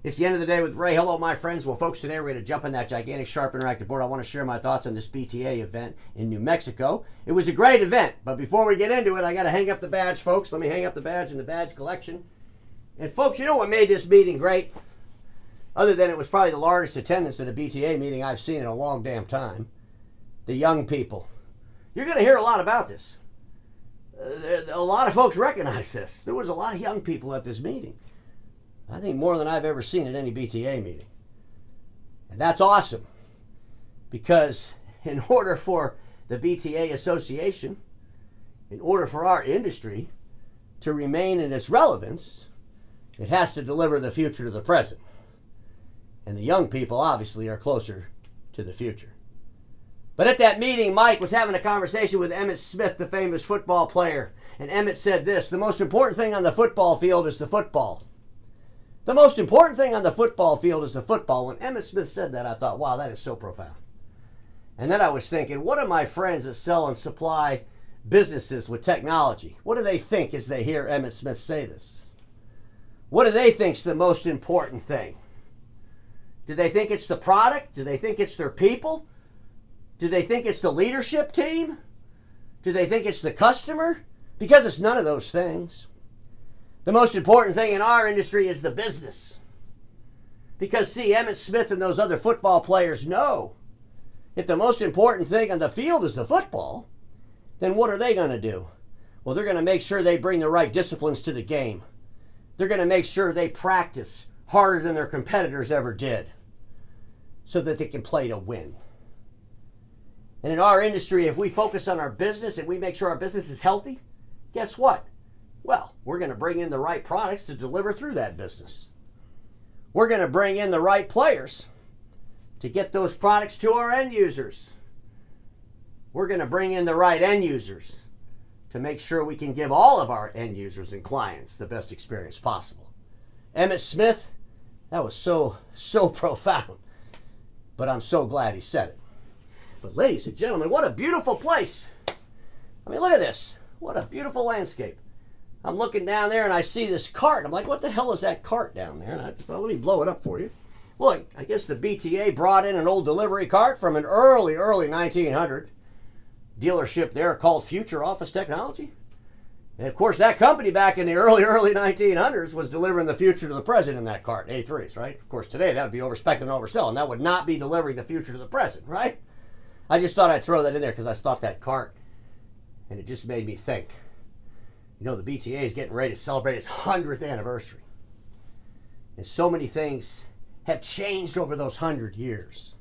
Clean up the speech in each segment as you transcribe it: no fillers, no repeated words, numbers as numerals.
It's the end of the day with Ray. Hello, my friends. Well, folks, today we're going to jump on that gigantic, sharp, interactive board. I want to share my thoughts on this BTA event in New Mexico. It was a great event, but before we get into it, I got to hang up the badge, folks. Let me hang up the badge in the badge collection. And, folks, you know what made this meeting great? Other than it was probably the largest attendance at a BTA meeting I've seen in a long damn time. The young people. You're going to hear a lot about this. A lot of folks recognize this. There was a lot of young people at this meeting. I think more than I've ever seen at any BTA meeting. And that's awesome. Because in order for the BTA Association, in order for our industry to remain in its relevance, it has to deliver the future to the present. And the young people obviously are closer to the future. But at that meeting, Mike was having a conversation with Emmitt Smith, the famous football player. And Emmitt said this: the most important thing on the football field is the football. The most important thing on the football field is the football. When Emmitt Smith said that, I thought, wow, that is so profound. And then I was thinking, what are my friends that sell and supply businesses with technology? What do they think as they hear Emmitt Smith say this? What do they think is the most important thing? Do they think it's the product? Do they think it's their people? Do they think it's the leadership team? Do they think it's the customer? Because it's none of those things. The most important thing in our industry is the business. Because, see, Emmitt Smith and those other football players know if the most important thing on the field is the football, then what are they going to do? Well, they're going to make sure they bring the right disciplines to the game. They're going to make sure they practice harder than their competitors ever did so that they can play to win. And in our industry, if we focus on our business and we make sure our business is healthy, guess what? Well, we're going to bring in the right products to deliver through that business. We're going to bring in the right players to get those products to our end users. We're going to bring in the right end users to make sure we can give all of our end users and clients the best experience possible. Emmitt Smith, that was so profound. But I'm so glad he said it. But ladies and gentlemen, what a beautiful place. I mean, look at this. What a beautiful landscape. I'm looking down there and I see this cart. I'm like, what the hell is that cart down there? And I just thought, let me blow it up for you. Well, I guess the BTA brought in an old delivery cart from an early 1900 dealership there called Future Office Technology. And of course, that company back in the early 1900s was delivering the future to the present in that cart, A3s, right? Of course, today that would be overspec and overselling. That would not be delivering the future to the present, right? I just thought I'd throw that in there because I thought that cart, and it just made me think. You know, the BTA is getting ready to celebrate its 100th anniversary. And so many things have changed over those 100 years.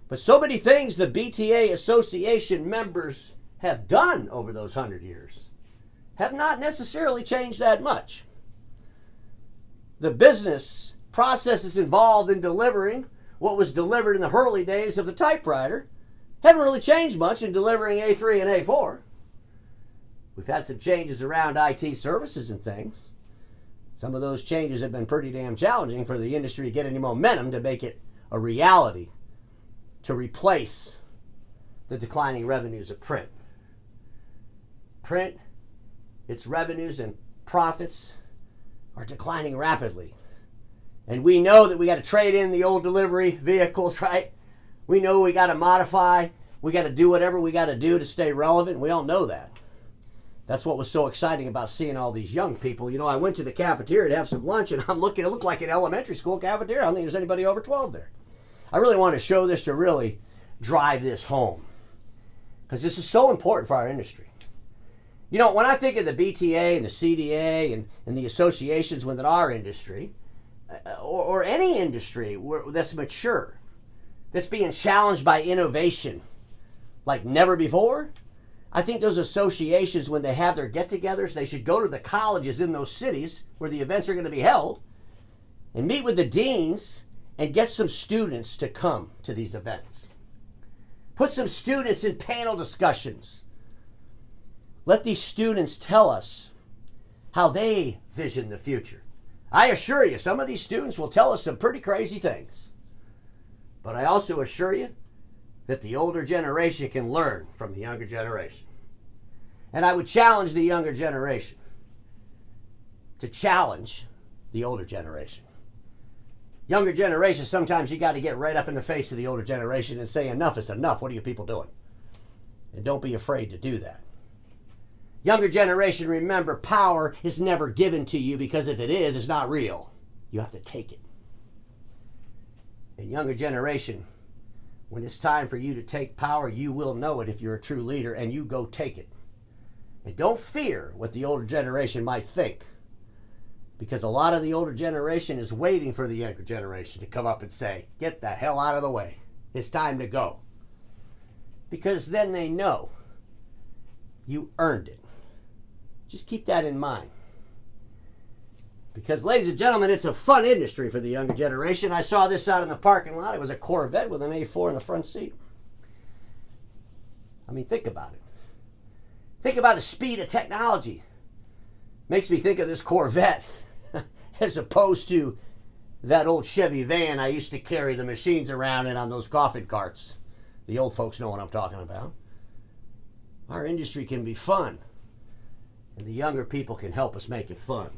But so many things the BTA Association members have done over those 100 years have not necessarily changed that much. The business processes involved in delivering what was delivered in the early days of the typewriter haven't really changed much in delivering A3 and A4. We've had some changes around IT services and things. Some of those changes have been pretty damn challenging for the industry to get any momentum to make it a reality, to replace the declining revenues of print. Print, its revenues and profits are declining rapidly. And we know that we got to trade in the old delivery vehicles, right? We know we got to modify. We got to do whatever we got to do to stay relevant. We all know that. That's what was so exciting about seeing all these young people. You know, I went to the cafeteria to have some lunch, and I'm looking, it looked like an elementary school cafeteria. I don't think there's anybody over 12 there. I really want to show this to really drive this home, because this is so important for our industry. You know, when I think of the BTA and the CDA and the associations within our industry, or any industry that's mature, that's being challenged by innovation like never before, I think those associations, when they have their get-togethers, they should go to the colleges in those cities where the events are going to be held and meet with the deans and get some students to come to these events. Put some students in panel discussions. Let these students tell us how they vision the future. I assure you, some of these students will tell us some pretty crazy things. But I also assure you that the older generation can learn from the younger generation. And I would challenge the younger generation to challenge the older generation. Younger generation, sometimes you got to get right up in the face of the older generation and say, enough is enough. What are you people doing? And don't be afraid to do that. Younger generation, remember, power is never given to you, because if it is, it's not real. You have to take it. And younger generation, when it's time for you to take power, you will know it if you're a true leader, and you go take it. And don't fear what the older generation might think, because a lot of the older generation is waiting for the younger generation to come up and say, get the hell out of the way. It's time to go. Because then they know you earned it. Just keep that in mind. Because, ladies and gentlemen, it's a fun industry for the younger generation. I saw this out in the parking lot. It was a Corvette with an A4 in the front seat. I mean, think about it. Think about the speed of technology. Makes me think of this Corvette as opposed to that old Chevy van I used to carry the machines around in on those coffin carts. The old folks know what I'm talking about. Our industry can be fun, and the younger people can help us make it fun.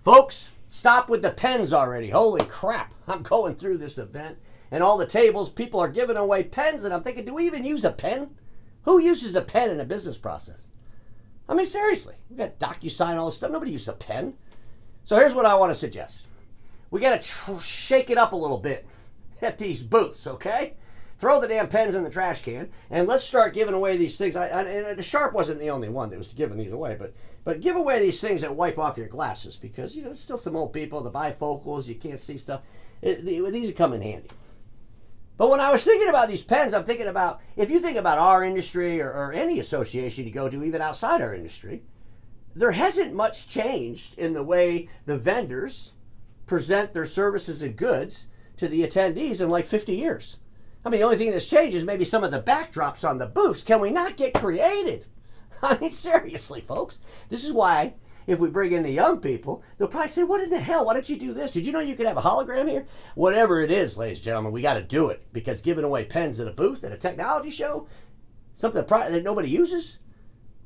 Folks, stop with the pens already. Holy crap. I'm going through this event, and all the tables, people are giving away pens, and I'm thinking, do we even use a pen? Who uses a pen in a business process? I mean, seriously. We've got DocuSign, all this stuff. Nobody uses a pen. So here's what I want to suggest. We got to shake it up a little bit at these booths, okay? Throw the damn pens in the trash can, and let's start giving away these things. And the Sharp wasn't the only one that was giving these away, but give away these things that wipe off your glasses, because, you know, there's still some old people, the bifocals, you can't see stuff. These come in handy. But when I was thinking about these pens, I'm thinking about, if you think about our industry or any association you go to, even outside our industry, there hasn't much changed in the way the vendors present their services and goods to the attendees in like 50 years. I mean, the only thing that's changed is maybe some of the backdrops on the booths. Can we not get creative? I mean, seriously, folks. This is why, if we bring in the young people, they'll probably say, what in the hell? Why don't you do this? Did you know you could have a hologram here? Whatever it is, ladies and gentlemen, we got to do it. Because giving away pens at a booth, at a technology show, something that nobody uses?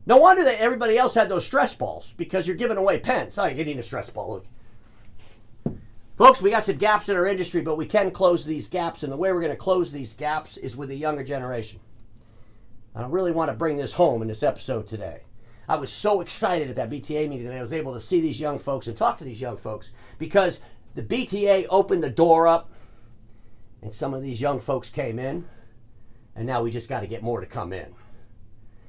No wonder that everybody else had those stress balls, because you're giving away pens. Oh, you need a stress ball. Look. Folks, we got some gaps in our industry, but we can close these gaps, and the way we're going to close these gaps is with the younger generation. I really want to bring this home in this episode today. I was so excited at that BTA meeting that I was able to see these young folks and talk to these young folks, because the BTA opened the door up, and some of these young folks came in, and now we just got to get more to come in.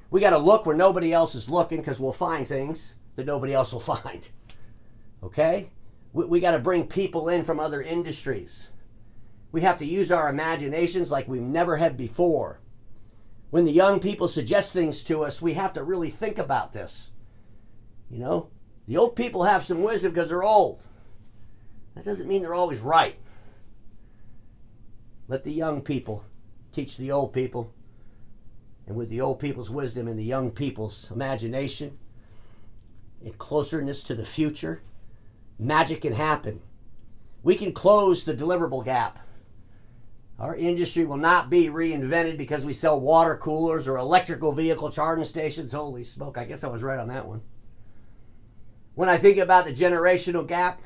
We got to look where nobody else is looking, because we'll find things that nobody else will find. Okay? We got to bring people in from other industries. We have to use our imaginations like we've never had before. When the young people suggest things to us, we have to really think about this. You know, the old people have some wisdom because they're old. That doesn't mean they're always right. Let the young people teach the old people. And with the old people's wisdom and the young people's imagination and closeness to the future, magic can happen. We can close the deliverable gap. Our industry will not be reinvented because we sell water coolers or electrical vehicle charging stations. Holy smoke, I guess I was right on that one. When I think about the generational gap,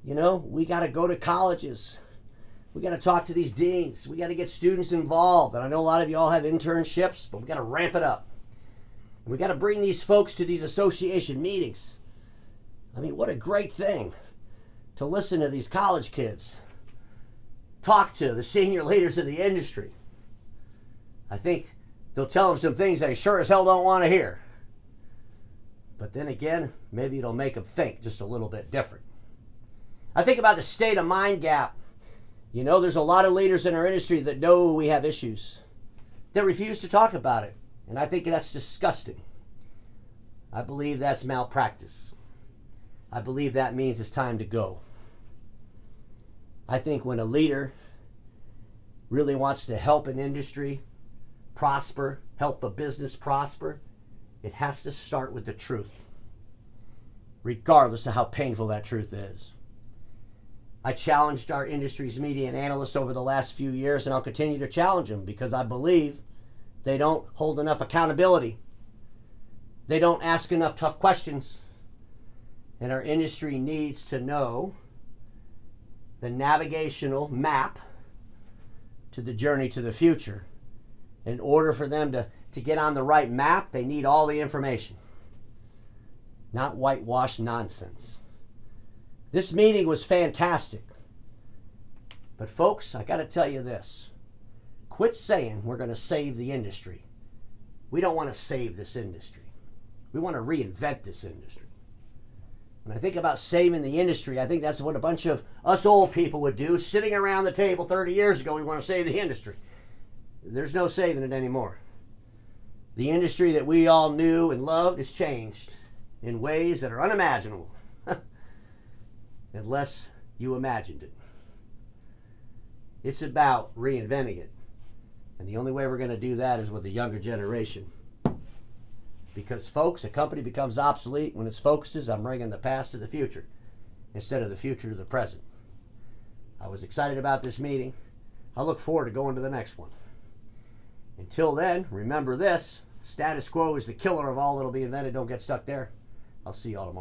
you know, we got to go to colleges. We got to talk to these deans. We got to get students involved. And I know a lot of you all have internships, but we got to ramp it up. And we got to bring these folks to these association meetings. I mean, what a great thing to listen to these college kids talk to the senior leaders of the industry. I think they'll tell them some things they sure as hell don't want to hear. But then again, maybe it'll make them think just a little bit different. I think about the state of mind gap. You know, there's a lot of leaders in our industry that know we have issues, that refuse to talk about it. And I think that's disgusting. I believe that's malpractice. I believe that means it's time to go. I think when a leader really wants to help an industry prosper, help a business prosper, it has to start with the truth, regardless of how painful that truth is. I challenged our industry's media and analysts over the last few years, and I'll continue to challenge them because I believe they don't hold enough accountability. They don't ask enough tough questions. And our industry needs to know the navigational map to the journey to the future. In order for them to get on the right map, they need all the information, not whitewash nonsense. This meeting was fantastic. But folks, I got to tell you this. Quit saying we're going to save the industry. We don't want to save this industry. We want to reinvent this industry. When I think about saving the industry, I think that's what a bunch of us old people would do, sitting around the table 30 years ago. We want to save the industry. There's no saving it anymore. The industry that we all knew and loved has changed in ways that are unimaginable, unless you imagined it. It's about reinventing it. And the only way we're going to do that is with the younger generation. Because, folks, a company becomes obsolete when its focuses on bringing the past to the future instead of the future to the present. I was excited about this meeting. I look forward to going to the next one. Until then, remember this: status quo is the killer of all that'll be invented. Don't get stuck there. I'll see you all tomorrow.